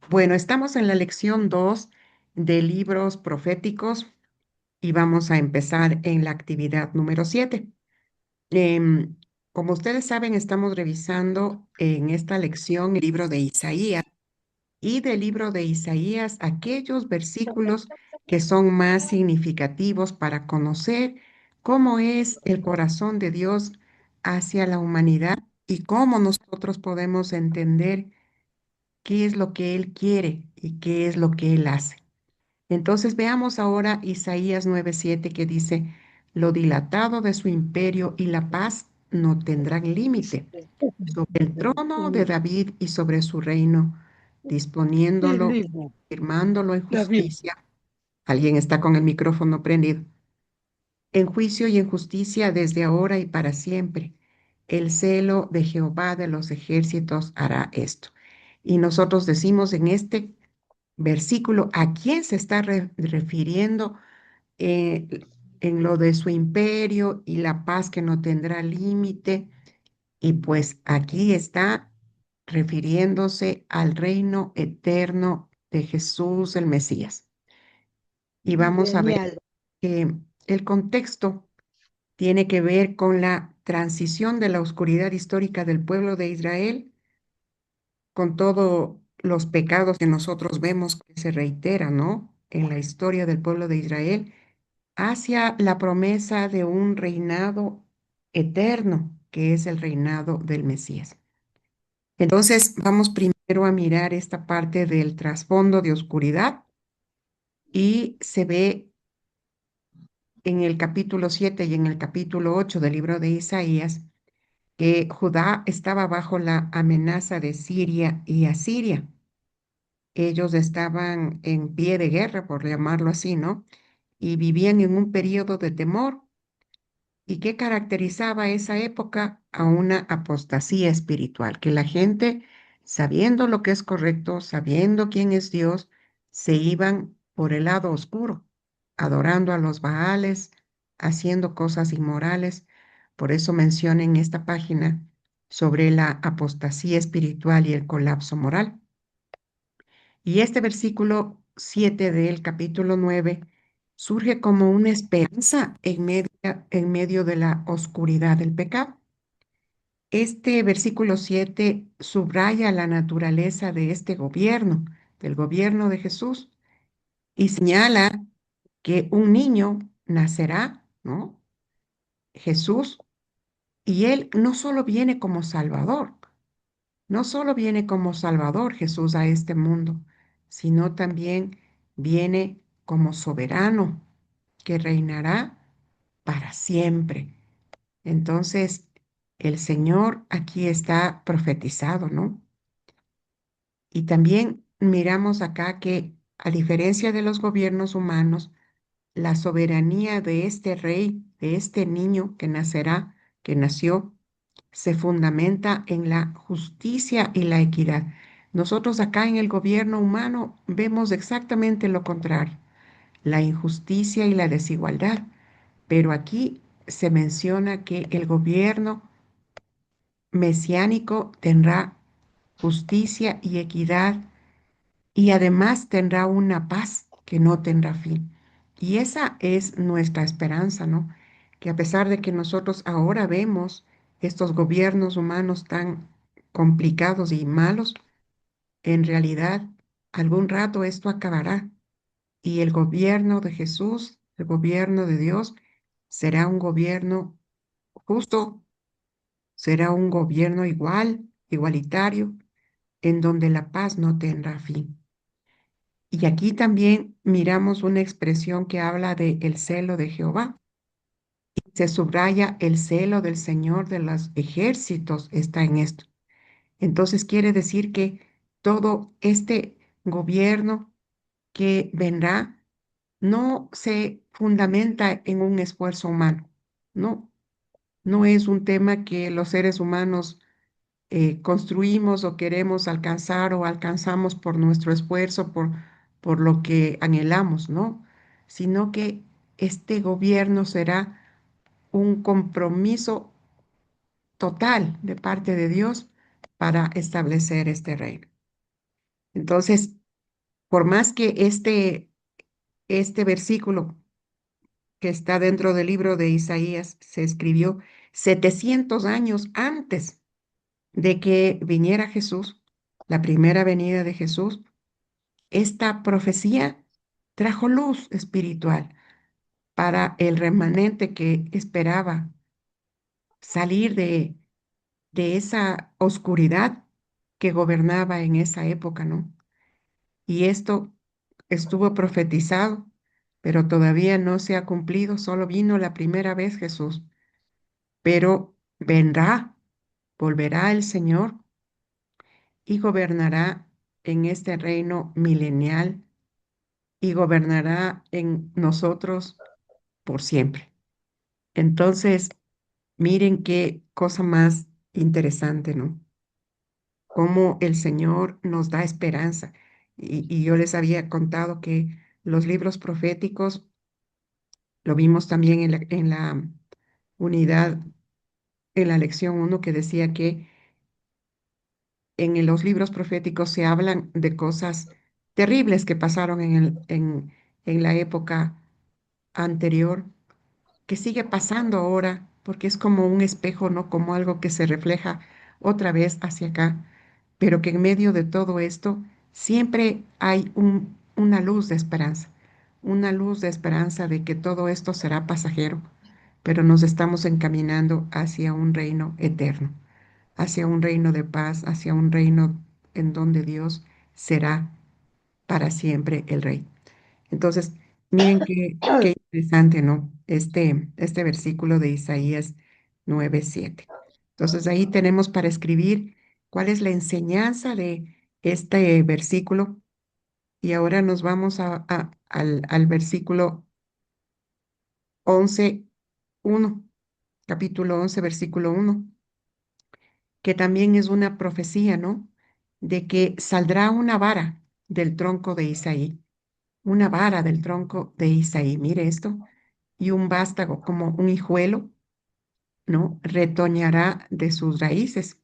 Bueno, estamos en la lección 2 de libros proféticos y vamos a empezar en la actividad número 7. Em, Como ustedes saben, estamos revisando en esta lección el libro de Isaías y del libro de Isaías aquellos versículos que son más significativos para conocer cómo es el corazón de Dios hacia la humanidad y cómo nosotros podemos entender qué es lo que Él quiere y qué es lo que Él hace. Entonces veamos ahora Isaías 9:7 que dice, lo dilatado de su imperio y la paz no tendrán límite sobre el trono de David y sobre su reino, Il disponiéndolo, livre, firmándolo en la Bible, justicia. Alguien está con el micrófono prendido. En juicio y en justicia desde ahora y para siempre. El celo de Jehová de los ejércitos hará esto. Y nosotros decimos en este versículo a quién se está refiriendo en lo de su imperio y la paz que no tendrá límite. Y pues aquí está refiriéndose al reino eterno de Jesús el Mesías. Y vamos a ver genial. que el contexto tiene que ver con la transición de la oscuridad histórica del pueblo de Israel, con todos los pecados que nosotros vemos que se reiteran, ¿no? En la historia del pueblo de Israel, hacia la promesa de un reinado eterno, que es el reinado del Mesías. Entonces, vamos primero a mirar esta parte del trasfondo de oscuridad y se ve en el capítulo 7 y en el capítulo 8 del libro de Isaías que Judá estaba bajo la amenaza de Siria y Asiria. Ellos estaban en pie de guerra, por llamarlo así, ¿no? Y vivían en un periodo de temor. ¿Y qué caracterizaba esa época? A una apostasía espiritual, que la gente, sabiendo lo que es correcto, sabiendo quién es Dios, se iban por el lado oscuro, adorando a los Baales, haciendo cosas inmorales. Por eso menciona en esta página sobre la apostasía espiritual y el colapso moral. Y este versículo 7 del capítulo 9 surge como una esperanza en medio de la oscuridad del pecado. Este versículo 7 subraya la naturaleza de este gobierno, del gobierno de Jesús, y señala que un niño nacerá, ¿no? Jesús, y él no solo viene como Salvador, no solo viene como Salvador Jesús a este mundo, sino también viene como soberano que reinará para siempre. Entonces, el Señor aquí está profetizado, ¿no? Y también miramos acá que, a diferencia de los gobiernos humanos, la soberanía de este rey, de este niño que nacerá, que nació, se fundamenta en la justicia y la equidad. Nosotros acá en el gobierno humano vemos exactamente lo contrario, la injusticia y la desigualdad, pero aquí se menciona que el gobierno mesiánico tendrá justicia y equidad y además tendrá una paz que no tendrá fin. Y esa es nuestra esperanza, ¿no? Que a pesar de que nosotros ahora vemos estos gobiernos humanos tan complicados y malos, en realidad algún rato esto acabará y el gobierno de Jesús, el gobierno de Dios, será un gobierno justo, será un gobierno igual, igualitario, en donde la paz no tendrá fin. Y aquí también miramos una expresión que habla de el celo de Jehová. Se subraya el celo del Señor de los ejércitos está en esto. Entonces quiere decir que todo este gobierno que vendrá no se fundamenta en un esfuerzo humano. No, no es un tema que los seres humanos construimos o queremos alcanzar o alcanzamos por nuestro esfuerzo, por lo que anhelamos, ¿no? Sino que este gobierno será un compromiso total de parte de Dios para establecer este reino. Entonces, por más que este versículo que está dentro del libro de Isaías se escribió 700 años antes de que viniera Jesús, la primera venida de Jesús, esta profecía trajo luz espiritual para el remanente que esperaba salir de esa oscuridad que gobernaba en esa época, ¿no? Y esto estuvo profetizado, pero todavía no se ha cumplido, solo vino la primera vez Jesús, pero vendrá, volverá el Señor y gobernará en este reino milenial y gobernará en nosotros por siempre. Entonces, miren qué cosa más interesante, ¿no? Cómo el Señor nos da esperanza. Y yo les había contado que los libros proféticos, lo vimos también en la unidad, en la lección uno que decía que en los libros proféticos se hablan de cosas terribles que pasaron en la época anterior, que sigue pasando ahora, porque es como un espejo, ¿no? Como algo que se refleja otra vez hacia acá, pero que en medio de todo esto siempre hay una luz de esperanza, una luz de esperanza de que todo esto será pasajero, pero nos estamos encaminando hacia un reino eterno, hacia un reino de paz, hacia un reino en donde Dios será para siempre el rey. Entonces, miren qué interesante, ¿no? Este versículo de Isaías 9:7. Entonces, ahí tenemos para escribir cuál es la enseñanza de este versículo. Y ahora nos vamos al versículo 11:1, capítulo 11, versículo 1, que también es una profecía, ¿no? De que saldrá una vara del tronco de Isaí, una vara del tronco de Isaí. Mire esto, y un vástago como un hijuelo, ¿no? Retoñará de sus raíces.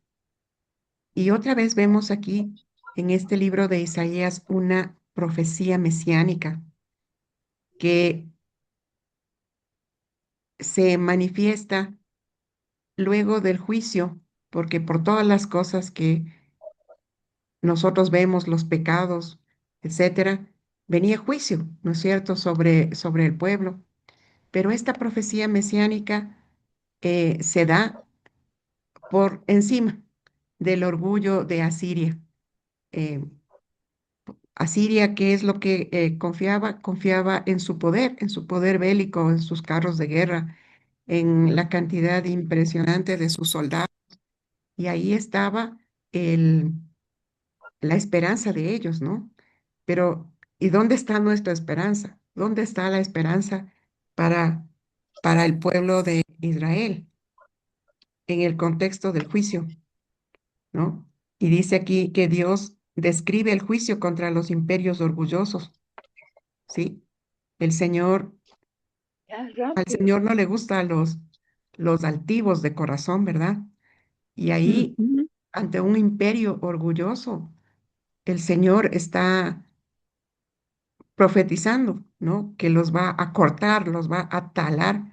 Y otra vez vemos aquí en este libro de Isaías una profecía mesiánica que se manifiesta luego del juicio, porque por todas las cosas que nosotros vemos, los pecados, etcétera, venía juicio, ¿no es cierto?, sobre el pueblo. Pero esta profecía mesiánica se da por encima del orgullo de Asiria. Eh, Asiria, ¿qué es lo que confiaba? Confiaba en su poder bélico, en sus carros de guerra, en la cantidad impresionante de sus soldados. Y ahí estaba el, la esperanza de ellos, ¿no? Pero, ¿y dónde está nuestra esperanza? ¿Dónde está la esperanza para, para el pueblo de Israel en el contexto del juicio? ¿No? Y dice aquí que Dios describe el juicio contra los imperios orgullosos, ¿sí? El Señor, Ya, al rápido. Señor no le gustan los altivos de corazón, ¿verdad? Y ahí, Ujú. ante un imperio orgulloso, el Señor está profetizando, ¿no? Que los va a cortar, los va a talar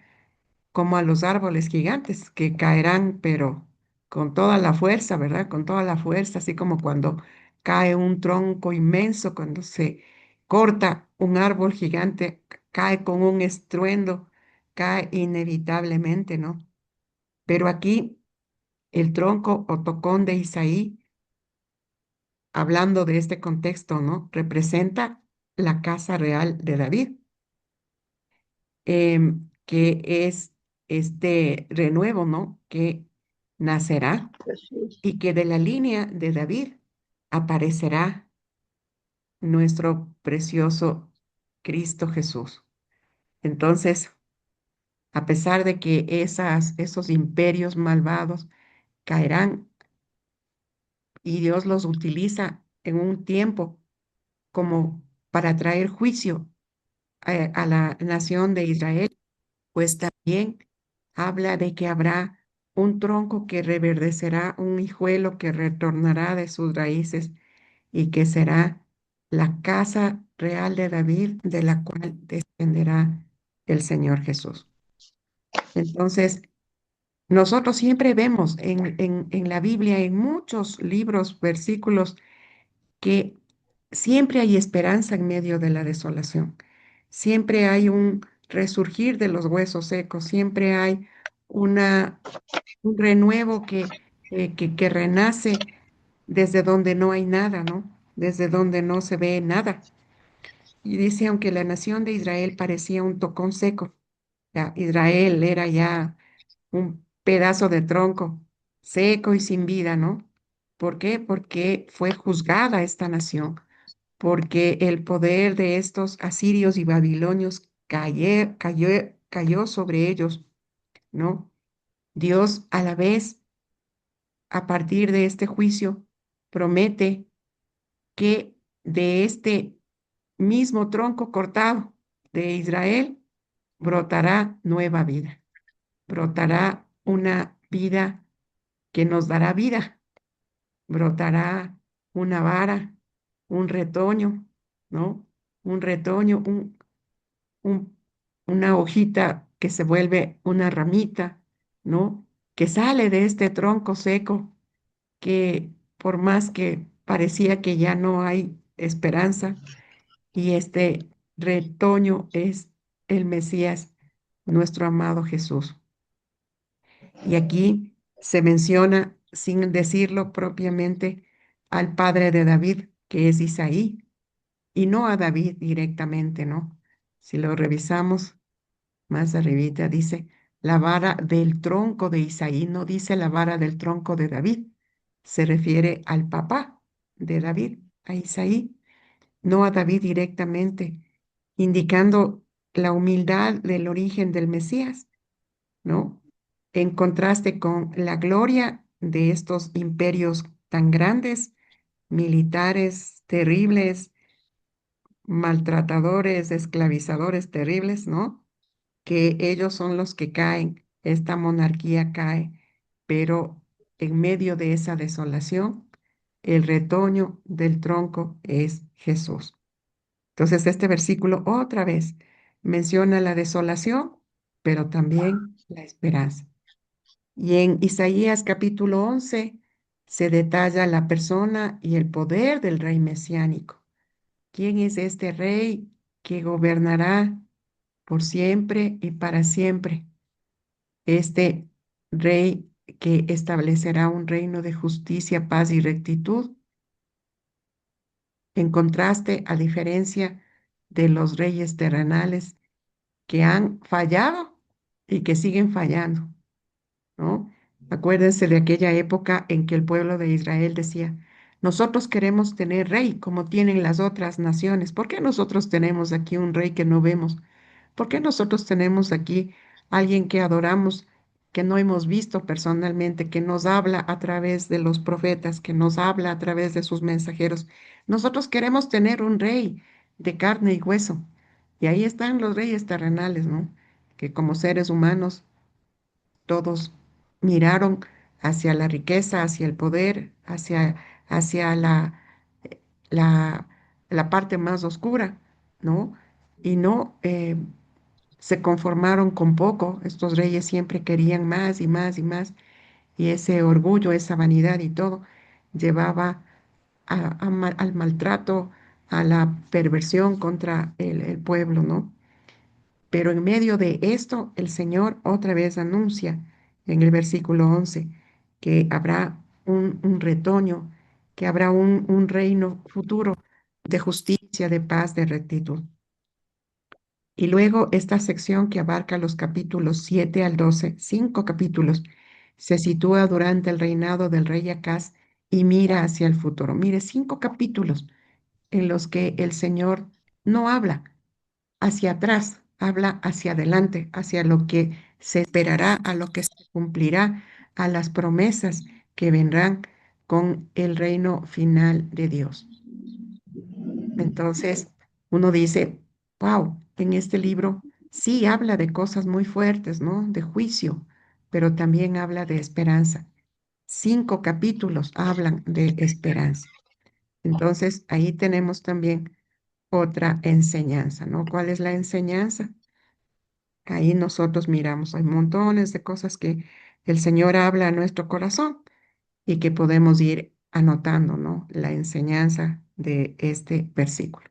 como a los árboles gigantes que caerán, pero con toda la fuerza, ¿verdad? Con toda la fuerza, así como cuando cae un tronco inmenso, cuando se corta un árbol gigante, cae con un estruendo, cae inevitablemente, ¿no? Pero aquí el tronco o tocón de Isaí, hablando de este contexto, ¿no? Representa la casa real de David, que es este renuevo, ¿no? Que nacerá Jesús. y que de la línea de David aparecerá nuestro precioso Cristo Jesús. Entonces, a pesar de que esos imperios malvados caerán y Dios los utiliza en un tiempo como para traer juicio a la nación de Israel, pues también habla de que habrá un tronco que reverdecerá, un hijuelo que retornará de sus raíces y que será la casa real de David, de la cual descenderá el Señor Jesús. Entonces, nosotros siempre vemos en la Biblia, en muchos libros, versículos, que siempre hay esperanza en medio de la desolación. Siempre hay un resurgir de los huesos secos, siempre hay una, un renuevo que renace desde donde no hay nada, ¿no? Desde donde no se ve nada. Y dice, aunque la nación de Israel parecía un tocón seco, ya, Israel era ya un pedazo de tronco seco y sin vida, ¿no? ¿Por qué? Porque fue juzgada esta nación, porque el poder de estos asirios y babilonios cayó sobre ellos, ¿no? Dios a la vez, a partir de este juicio, promete que de este mismo tronco cortado de Israel brotará nueva vida, brotará una vida que nos dará vida, brotará una vara, un retoño, ¿no? Un retoño, un- una hojita que se vuelve una ramita, ¿no? Que sale de este tronco seco que por más que parecía que ya no hay esperanza, y este retoño es el Mesías, nuestro amado Jesús. Y aquí se menciona, sin decirlo propiamente, al padre de David, que es Isaí, y no a David directamente, ¿no? Si lo revisamos más arribita, dice la vara del tronco de Isaí, no dice la vara del tronco de David, se refiere al papá de David, a Isaí, no a David directamente, indicando la humildad del origen del Mesías, ¿no? En contraste con la gloria de estos imperios tan grandes, militares terribles, maltratadores, esclavizadores terribles, ¿no? Que ellos son los que caen, esta monarquía cae, pero en medio de esa desolación, el retoño del tronco es Jesús. Entonces, este versículo otra vez menciona la desolación, pero también la esperanza. Y en Isaías capítulo 11 se detalla la persona y el poder del rey mesiánico. ¿Quién es este rey que gobernará por siempre y para siempre? Este rey que establecerá un reino de justicia, paz y rectitud, en contraste, a diferencia de los reyes terrenales que han fallado y que siguen fallando, ¿no? Acuérdense de aquella época en que el pueblo de Israel decía, nosotros queremos tener rey como tienen las otras naciones. ¿Por qué nosotros tenemos aquí un rey que no vemos? ¿Por qué nosotros tenemos aquí alguien que adoramos, que no hemos visto personalmente, que nos habla a través de los profetas, que nos habla a través de sus mensajeros? Nosotros queremos tener un rey de carne y hueso. Y ahí están los reyes terrenales, ¿no? Que como seres humanos todos miraron hacia la riqueza, hacia el poder, hacia la, la parte más oscura, ¿no? Y no se conformaron con poco. Estos reyes siempre querían más y más y más. Y ese orgullo, esa vanidad y todo llevaba al maltrato, a la perversión contra el pueblo, ¿no? Pero en medio de esto, el Señor otra vez anuncia en el versículo 11 que habrá un retoño, que habrá un reino futuro de justicia, de paz, de rectitud. Y luego esta sección que abarca los capítulos 7 al 12, 5 capítulos, se sitúa durante el reinado del rey Acaz y mira hacia el futuro. Mire, 5 capítulos en los que el Señor no habla hacia atrás, habla hacia adelante, hacia lo que se esperará, a lo que se cumplirá, a las promesas que vendrán con el reino final de Dios. Entonces, uno dice, wow, en este libro sí habla de cosas muy fuertes, ¿no? De juicio, pero también habla de esperanza. 5 capítulos hablan de esperanza. Entonces, ahí tenemos también otra enseñanza, ¿no? ¿Cuál es la enseñanza? Ahí nosotros miramos, hay montones de cosas que el Señor habla a nuestro corazón y que podemos ir anotando, ¿no? La enseñanza de este versículo.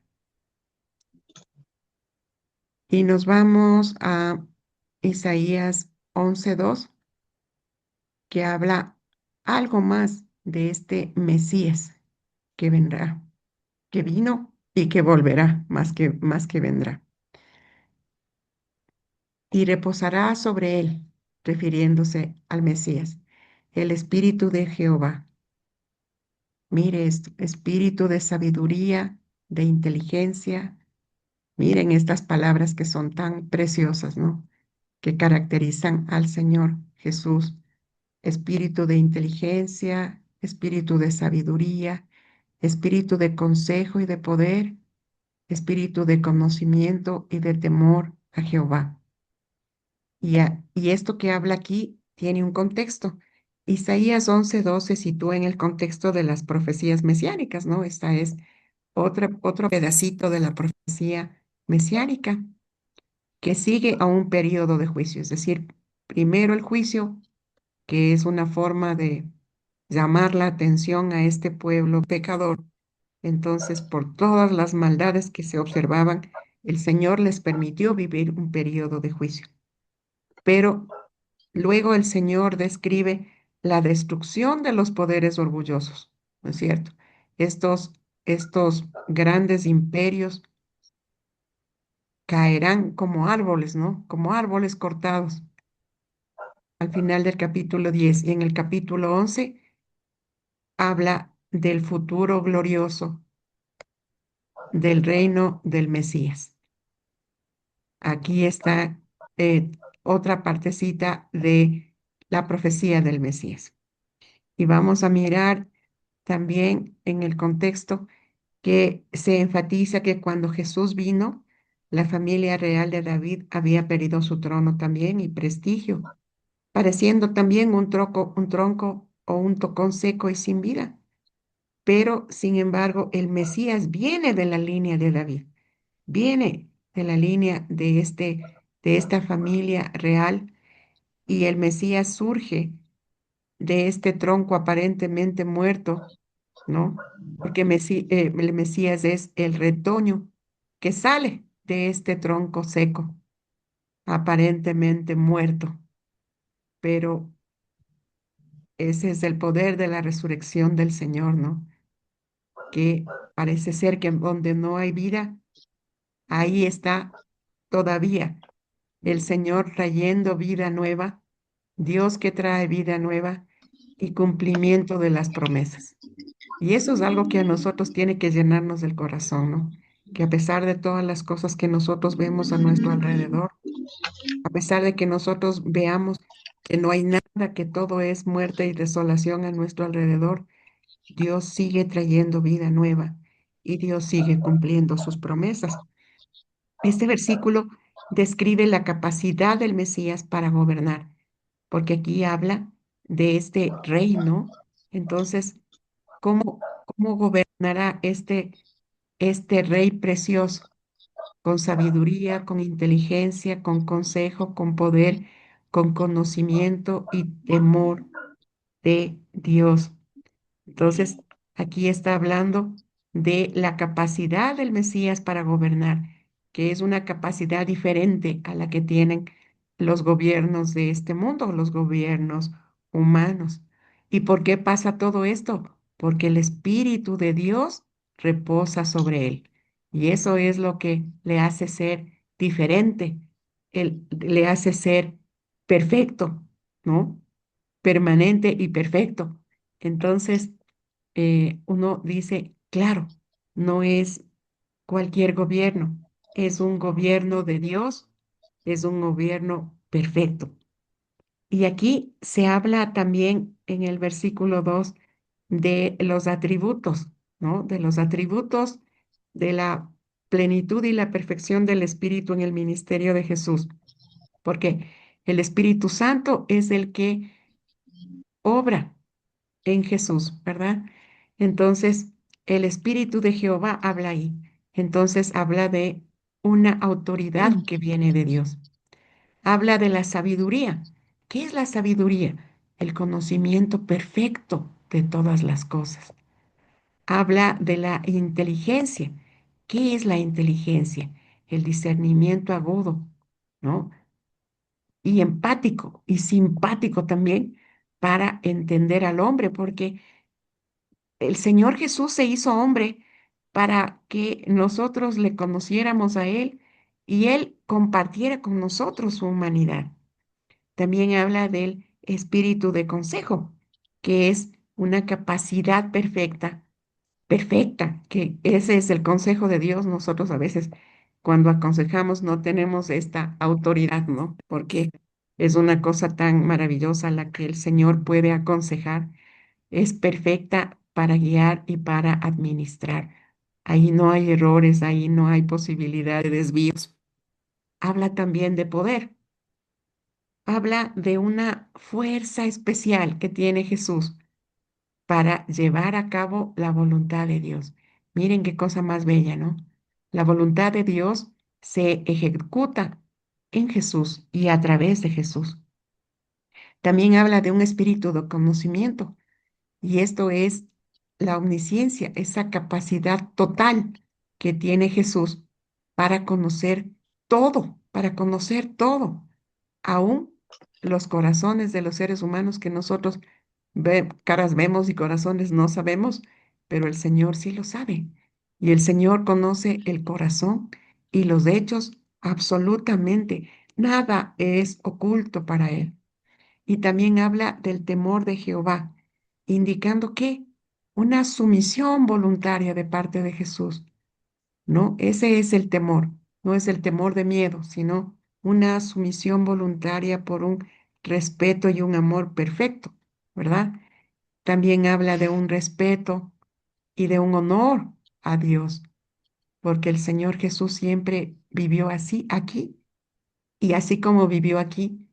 Y nos vamos a Isaías 11:2, que habla algo más de este Mesías que vendrá, que vino y que volverá, más que vendrá. Y reposará sobre él, refiriéndose al Mesías, el Espíritu de Jehová. Mire esto, espíritu de sabiduría, de inteligencia. Miren estas palabras que son tan preciosas, ¿no? Que caracterizan al Señor Jesús. Espíritu de inteligencia, espíritu de sabiduría, espíritu de consejo y de poder, espíritu de conocimiento y de temor a Jehová. Y esto que habla aquí tiene un contexto. Isaías 11:2 se sitúa en el contexto de las profecías mesiánicas, ¿no? Esta es otro pedacito de la profecía mesiánica que sigue a un periodo de juicio, es decir, primero el juicio, que es una forma de llamar la atención a este pueblo pecador. Entonces, por todas las maldades que se observaban, el Señor les permitió vivir un periodo de juicio. Pero luego el Señor describe la destrucción de los poderes orgullosos, ¿no es cierto? Estos grandes imperios caerán como árboles, ¿no? Como árboles cortados al final del capítulo 10. Y en el capítulo 11 habla del futuro glorioso del reino del Mesías. Aquí está otra partecita de la profecía del Mesías. Y vamos a mirar también en el contexto que se enfatiza que cuando Jesús vino, la familia real de David había perdido su trono también y prestigio, pareciendo también un tronco o un tocón seco y sin vida. Pero, sin embargo, el Mesías viene de la línea de David, viene de la línea de esta familia real, y el Mesías surge de este tronco aparentemente muerto, ¿no? Porque el Mesías es el retoño que sale de este tronco seco, aparentemente muerto, pero ese es el poder de la resurrección del Señor, ¿no? Que parece ser que donde no hay vida, ahí está todavía el Señor trayendo vida nueva, Dios que trae vida nueva y cumplimiento de las promesas. Y eso es algo que a nosotros tiene que llenarnos del corazón, ¿no? Que a pesar de todas las cosas que nosotros vemos a nuestro alrededor, a pesar de que nosotros veamos que no hay nada, que todo es muerte y desolación a nuestro alrededor, Dios sigue trayendo vida nueva y Dios sigue cumpliendo sus promesas. Este versículo describe la capacidad del Mesías para gobernar, porque aquí habla de este reino. Entonces, ¿cómo gobernará este rey precioso? Con sabiduría, con inteligencia, con consejo, con poder, con conocimiento y temor de Dios. Entonces, aquí está hablando de la capacidad del Mesías para gobernar, que es una capacidad diferente a la que tienen los gobiernos de este mundo, los gobiernos humanos. ¿Y por qué pasa todo esto? Porque el Espíritu de Dios reposa sobre él. Y eso es lo que le hace ser diferente, le hace ser perfecto, ¿no? Permanente y perfecto. Entonces, uno dice, claro, no es cualquier gobierno, es un gobierno de Dios, es un gobierno perfecto. Y aquí se habla también en el versículo 2 de los atributos, ¿no? De los atributos de la plenitud y la perfección del Espíritu en el ministerio de Jesús, porque el Espíritu Santo es el que obra en Jesús, ¿verdad? Entonces, el Espíritu de Jehová habla ahí. Entonces habla de una autoridad que viene de Dios. Habla de la sabiduría. ¿Qué es la sabiduría? El conocimiento perfecto de todas las cosas. Habla de la inteligencia. ¿Qué es la inteligencia? El discernimiento agudo, ¿no? Y empático y simpático también para entender al hombre, porque el Señor Jesús se hizo hombre para que nosotros le conociéramos a Él y Él compartiera con nosotros su humanidad. También habla del espíritu de consejo, que es una capacidad perfecta, perfecta, que ese es el consejo de Dios. Nosotros a veces cuando aconsejamos no tenemos esta autoridad, ¿no? Porque es una cosa tan maravillosa la que el Señor puede aconsejar, es perfecta para guiar y para administrar. Ahí no hay errores, ahí no hay posibilidad de desvíos. Habla también de poder, habla de una fuerza especial que tiene Jesús para llevar a cabo la voluntad de Dios. Miren qué cosa más bella, ¿no? La voluntad de Dios se ejecuta en Jesús y a través de Jesús. También habla de un espíritu de conocimiento. Y esto es la omnisciencia, esa capacidad total que tiene Jesús para conocer todo, aún los corazones de los seres humanos que nosotros caras vemos y corazones no sabemos, pero el Señor sí lo sabe. Y el Señor conoce el corazón y los hechos absolutamente. Nada es oculto para Él. Y también habla del temor de Jehová, indicando que una sumisión voluntaria de parte de Jesús, ¿no? Ese es el temor, no es el temor de miedo, sino una sumisión voluntaria por un respeto y un amor perfecto, ¿verdad? También habla de un respeto y de un honor a Dios, porque el Señor Jesús siempre vivió así aquí y así como vivió aquí,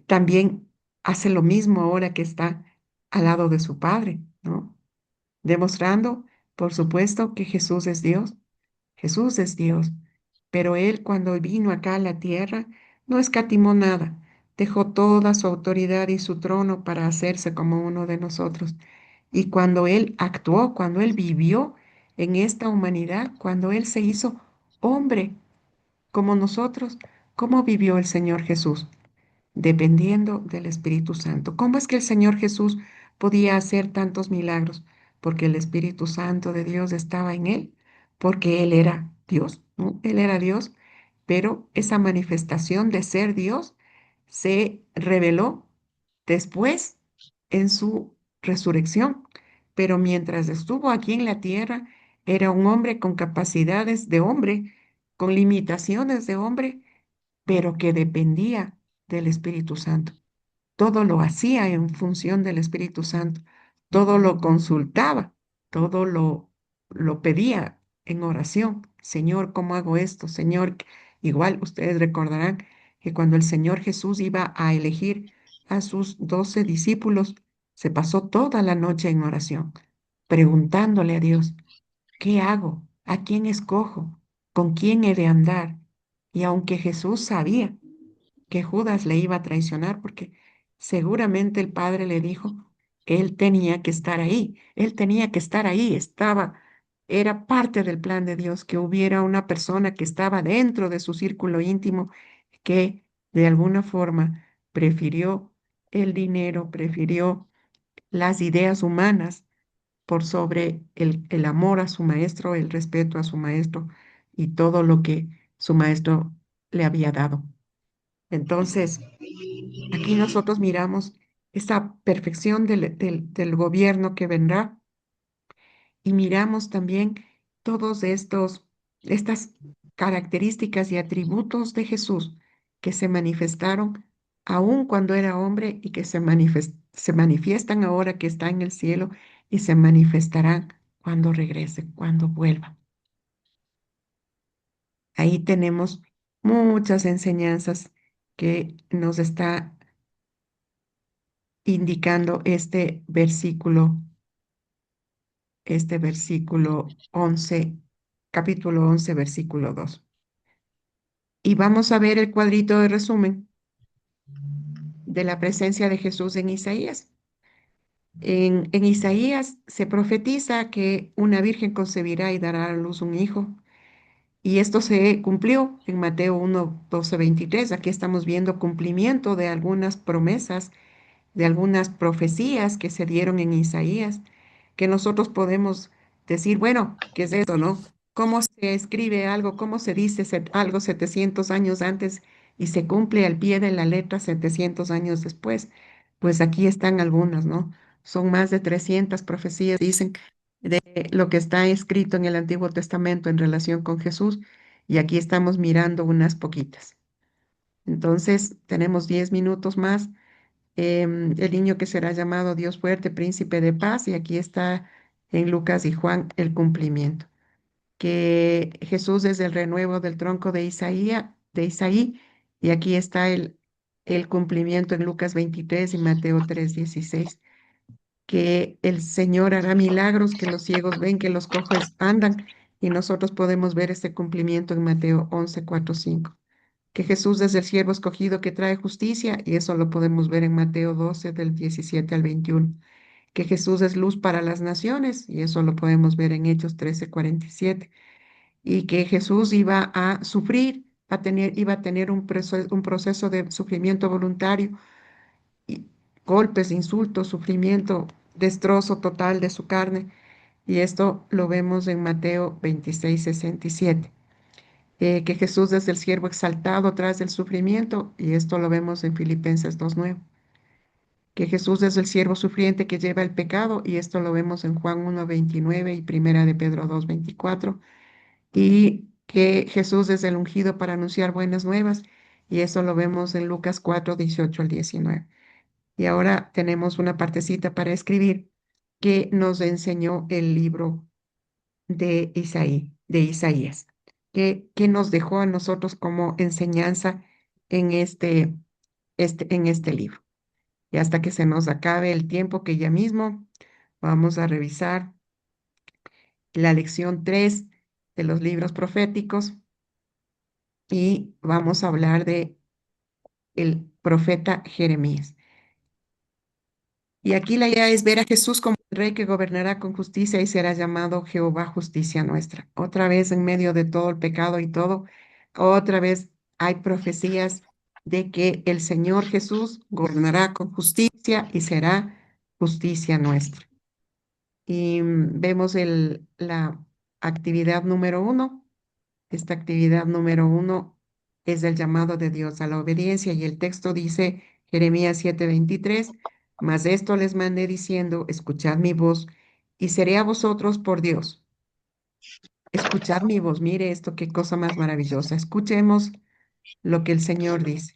también hace lo mismo ahora que está al lado de su Padre, ¿no? Demostrando, por supuesto, que Jesús es Dios, pero Él cuando vino acá a la tierra no escatimó nada, dejó toda su autoridad y su trono para hacerse como uno de nosotros. Y cuando Él actuó, cuando Él vivió en esta humanidad, cuando Él se hizo hombre como nosotros, ¿cómo vivió el Señor Jesús? Dependiendo del Espíritu Santo. ¿Cómo es que el Señor Jesús podía hacer tantos milagros? Porque el Espíritu Santo de Dios estaba en él, porque él era Dios, ¿no? Él era Dios, pero esa manifestación de ser Dios se reveló después en su resurrección. Pero mientras estuvo aquí en la tierra, era un hombre con capacidades de hombre, con limitaciones de hombre, pero que dependía del Espíritu Santo. Todo lo hacía en función del Espíritu Santo, todo lo consultaba, todo lo pedía en oración. Señor, ¿cómo hago esto? Señor, igual ustedes recordarán que cuando el Señor Jesús iba a elegir a sus 12 discípulos, se pasó toda la noche en oración, preguntándole a Dios, ¿qué hago? ¿A quién escojo? ¿Con quién he de andar? Y aunque Jesús sabía que Judas le iba a traicionar, porque seguramente el Padre le dijo, él tenía que estar ahí, él tenía que estar ahí, era parte del plan de Dios que hubiera una persona que estaba dentro de su círculo íntimo que de alguna forma prefirió el dinero, prefirió las ideas humanas por sobre el amor a su maestro, el respeto a su maestro y todo lo que su maestro le había dado. Entonces, aquí nosotros miramos esa perfección del gobierno que vendrá y miramos también todos estas características y atributos de Jesús que se manifestaron aún cuando era hombre y que se manifiestan ahora que está en el cielo y se manifestarán cuando regrese, cuando vuelva. Ahí tenemos muchas enseñanzas que nos está indicando este versículo este versículo 11, capítulo 11, versículo 2. Y vamos a ver el cuadrito de resumen de la presencia de Jesús en Isaías. En Isaías se profetiza que una virgen concebirá y dará a luz un hijo. Y esto se cumplió en Mateo 1, 12, 23. Aquí estamos viendo cumplimiento de algunas promesas, de algunas profecías que se dieron en Isaías, que nosotros podemos decir, bueno, ¿qué es esto, no? ¿Cómo se escribe algo? ¿Cómo se dice algo 700 años antes y se cumple al pie de la letra 700 años después? Pues aquí están algunas, ¿no? Son más de 300 profecías, dicen, de lo que está escrito en el Antiguo Testamento en relación con Jesús, y aquí estamos mirando unas poquitas. Entonces, tenemos 10 minutos más. El niño que será llamado Dios fuerte, príncipe de paz, y aquí está en Lucas y Juan el cumplimiento, que Jesús es el renuevo del tronco de Isaí, y aquí está el cumplimiento en Lucas 23 y Mateo 3:16, que el Señor hará milagros, que los ciegos ven, que los cojos andan, y nosotros podemos ver este cumplimiento en Mateo 11:4, 5, que Jesús es el siervo escogido que trae justicia, y eso lo podemos ver en Mateo 12, del 17 al 21, que Jesús es luz para las naciones, y eso lo podemos ver en Hechos 13:47, y que Jesús iba a sufrir, iba a tener un proceso de sufrimiento voluntario, y golpes, insultos, sufrimiento, destrozo total de su carne, y esto lo vemos en Mateo 26:67, que Jesús es el siervo exaltado tras el sufrimiento, y esto lo vemos en Filipenses 2:9, que Jesús es el siervo sufriente que lleva el pecado, y esto lo vemos en Juan 1:29 y Primera de Pedro 2:24, y que Jesús es el ungido para anunciar buenas nuevas, y eso lo vemos en Lucas 4:18 al 19. Y ahora tenemos una partecita para escribir que nos enseñó el libro de Isaías, que nos dejó a nosotros como enseñanza en en este libro. Y hasta que se nos acabe el tiempo, que ya mismo vamos a revisar la lección 3 de los libros proféticos, y vamos a hablar de el profeta Jeremías. Y aquí la idea es ver a Jesús como el rey que gobernará con justicia y será llamado Jehová justicia nuestra. Otra vez en medio de todo el pecado y todo, otra vez hay profecías de que el Señor Jesús gobernará con justicia y será justicia nuestra. Y vemos la actividad número 1. Esta actividad número 1 es el llamado de Dios a la obediencia, y el texto dice, Jeremías 7:23, mas esto les mandé diciendo, escuchad mi voz y seré a vosotros por Dios. Escuchad mi voz, mire esto, qué cosa más maravillosa. Escuchemos lo que el Señor dice.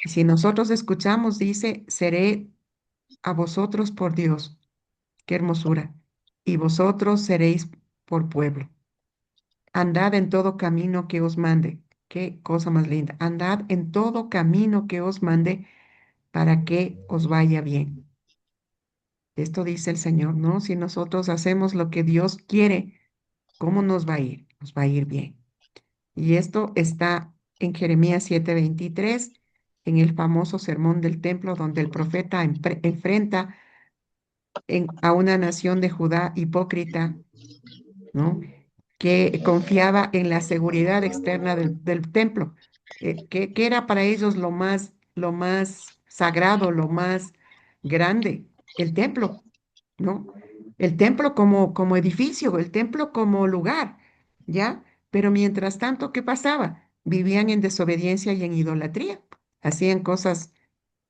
Y si nosotros escuchamos, dice, seré a vosotros por Dios. Qué hermosura. Y vosotros seréis por pueblo. Andad en todo camino que os mande. Qué cosa más linda. Andad en todo camino que os mande para que os vaya bien. Esto dice el Señor, ¿no? Si nosotros hacemos lo que Dios quiere, ¿cómo nos va a ir? Nos va a ir bien. Y esto está en Jeremías 7:23, en el famoso sermón del templo, donde el profeta enfrenta a una nación de Judá hipócrita, ¿no? Que confiaba en la seguridad externa del templo, que era para ellos lo más sagrado, lo más grande, el templo, ¿no? El templo como edificio, el templo como lugar, ¿ya? Pero mientras tanto, ¿qué pasaba? Vivían en desobediencia y en idolatría, hacían cosas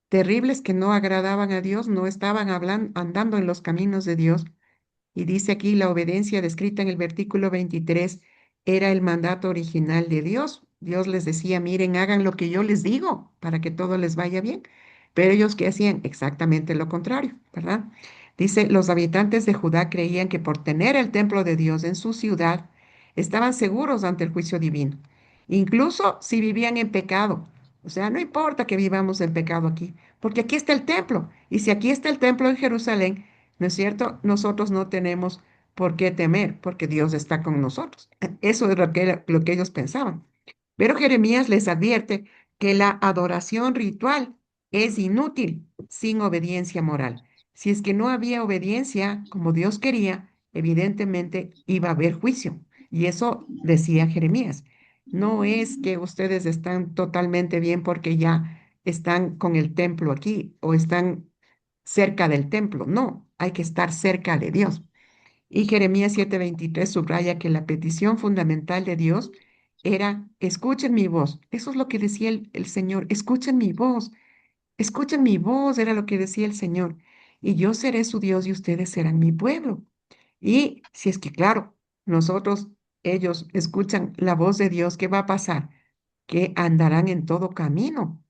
terribles que no agradaban a Dios, no estaban andando en los caminos de Dios. Y dice aquí, la obediencia descrita en el versículo 23 era el mandato original de Dios. Dios les decía, miren, hagan lo que yo les digo para que todo les vaya bien. Pero ellos, ¿qué hacían? Exactamente lo contrario, ¿verdad? Dice, los habitantes de Judá creían que por tener el templo de Dios en su ciudad, estaban seguros ante el juicio divino, incluso si vivían en pecado. O sea, no importa que vivamos en pecado aquí, porque aquí está el templo. Y si aquí está el templo en Jerusalén, ¿no es cierto? Nosotros no tenemos ¿Por qué temer? Porque Dios está con nosotros. Eso es lo que ellos pensaban. Pero Jeremías les advierte que la adoración ritual es inútil sin obediencia moral. Si es que no había obediencia como Dios quería, evidentemente iba a haber juicio. Y eso decía Jeremías. No es que ustedes están totalmente bien porque ya están con el templo aquí o están cerca del templo. No, hay que estar cerca de Dios. Y Jeremías 7:23 subraya que la petición fundamental de Dios era, escuchen mi voz. Eso es lo que decía el Señor, escuchen mi voz, era lo que decía el Señor. Y yo seré su Dios y ustedes serán mi pueblo. Y si es que, claro, nosotros, ellos escuchan la voz de Dios, ¿qué va a pasar? Que andarán en todo camino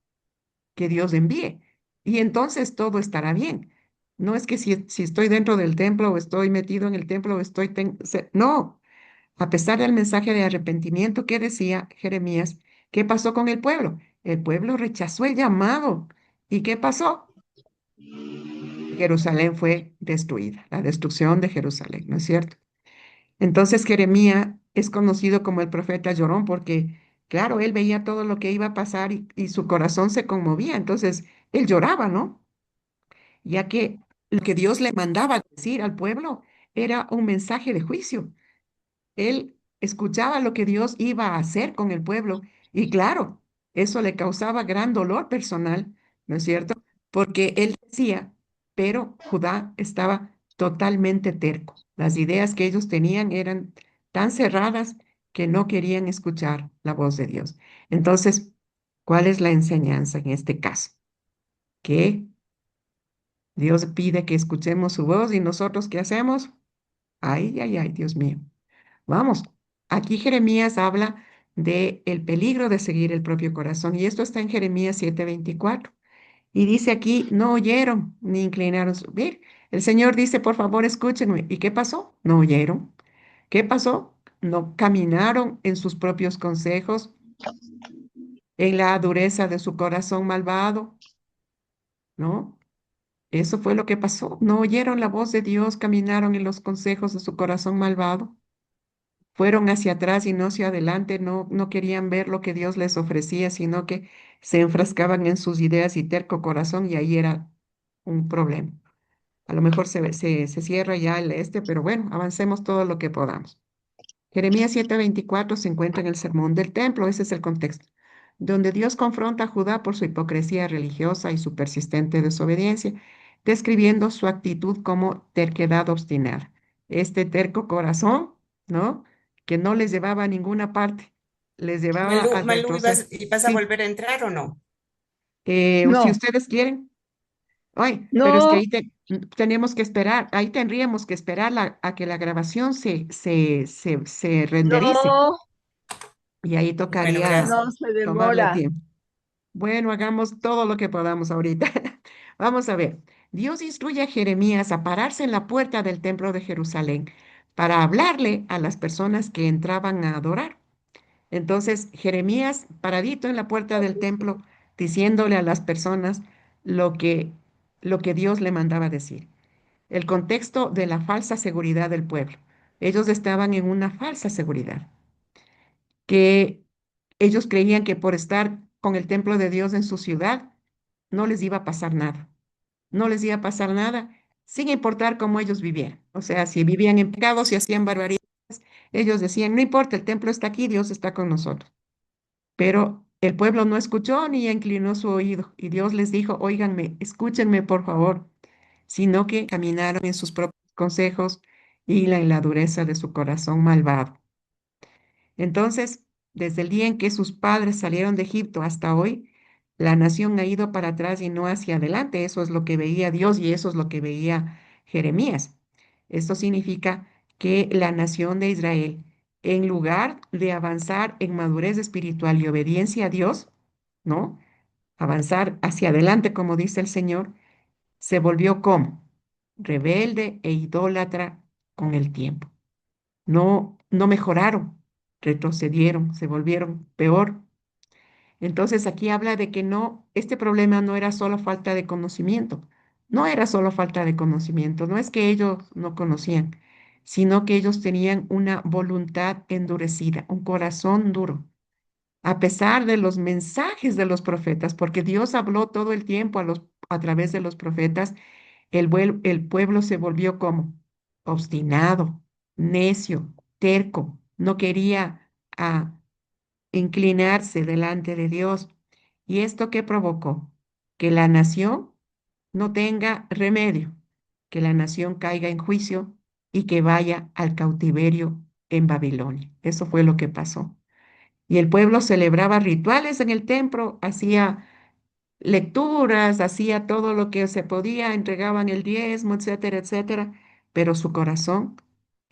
que Dios envíe. Y entonces todo estará bien. No es que si estoy dentro del templo o estoy metido en el templo o no, a pesar del mensaje de arrepentimiento que decía Jeremías, ¿qué pasó con el pueblo? El pueblo rechazó el llamado. ¿Y qué pasó? Jerusalén fue destruida, la destrucción de Jerusalén, ¿no es cierto? Entonces Jeremías es conocido como el profeta llorón porque, claro, él veía todo lo que iba a pasar y su corazón se conmovía. Entonces, él lloraba, ¿no? Ya que lo que Dios le mandaba decir al pueblo era un mensaje de juicio. Él escuchaba lo que Dios iba a hacer con el pueblo y claro, eso le causaba gran dolor personal, ¿no es cierto? Porque él decía, pero Judá estaba totalmente terco. Las ideas que ellos tenían eran tan cerradas que no querían escuchar la voz de Dios. Entonces, ¿cuál es la enseñanza en este caso? Que Dios pide que escuchemos su voz y nosotros ¿qué hacemos? Ay, ay, ay, Dios mío. Vamos, aquí Jeremías habla de el peligro de seguir el propio corazón y esto está en Jeremías 7:24. Y dice aquí, no oyeron ni inclinaron su oír. El Señor dice, por favor, escúchenme. ¿Y qué pasó? No oyeron. ¿Qué pasó? No caminaron en sus propios consejos, en la dureza de su corazón malvado, ¿no? Eso fue lo que pasó. No oyeron la voz de Dios, caminaron en los consejos de su corazón malvado. Fueron hacia atrás y no hacia adelante, no querían ver lo que Dios les ofrecía, sino que se enfrascaban en sus ideas y terco corazón y ahí era un problema. A lo mejor se cierra ya pero bueno, avancemos todo lo que podamos. Jeremías 7:24 se encuentra en el sermón del templo, ese es el contexto, donde Dios confronta a Judá por su hipocresía religiosa y su persistente desobediencia, describiendo su actitud como terquedad obstinada. Este terco corazón, ¿no? Que no les llevaba a ninguna parte, les llevaba Malú, al Malú, retroceso. ¿y vas a Sí, volver a entrar o no? si No, ustedes quieren. Ay, pero es que no, tenemos que esperar, ahí tendríamos que esperar a que la grabación se renderice. no, Y ahí Bueno, tocaría gracias. no se tomarle demora. tiempo. Bueno, hagamos todo lo que podamos ahorita. Vamos a ver. Dios instruye a Jeremías a pararse en la puerta del templo de Jerusalén para hablarle a las personas que entraban a adorar. Entonces, Jeremías, paradito en la puerta del templo, diciéndole a las personas lo que, lo que Dios le mandaba decir. El contexto de la falsa seguridad del pueblo. Ellos estaban en una falsa seguridad que ellos creían que por estar con el templo de Dios en su ciudad, no les iba a pasar nada. No les iba a pasar nada, sin importar cómo ellos vivieran. O sea, si vivían en pecados y hacían barbaridades, ellos decían, no importa, el templo está aquí, Dios está con nosotros. Pero el pueblo no escuchó ni inclinó su oído. Y Dios les dijo, óiganme, escúchenme por favor, sino que caminaron en sus propios consejos y en la dureza de su corazón malvado. Entonces, desde el día en que sus padres salieron de Egipto hasta hoy, la nación ha ido para atrás y no hacia adelante. Eso es lo que veía Dios y eso es lo que veía Jeremías. Esto significa que la nación de Israel, en lugar de avanzar en madurez espiritual y obediencia a Dios, ¿no? Avanzar hacia adelante, como dice el Señor, se volvió como rebelde e idólatra con el tiempo. No mejoraron, retrocedieron, se volvieron peor. Entonces aquí habla de que no, este problema no era solo falta de conocimiento, no era solo falta de conocimiento, no es que ellos no conocían, sino que ellos tenían una voluntad endurecida, un corazón duro, a pesar de los mensajes de los profetas, porque Dios habló todo el tiempo a través de los profetas. El pueblo se volvió como obstinado, necio, terco, no quería inclinarse delante de Dios. ¿Y esto qué provocó? Que la nación no tenga remedio, que la nación caiga en juicio y que vaya al cautiverio en Babilonia. Eso fue lo que pasó. Y el pueblo celebraba rituales en el templo, hacía lecturas, hacía todo lo que se podía, entregaban el diezmo, etcétera, etcétera, pero su corazón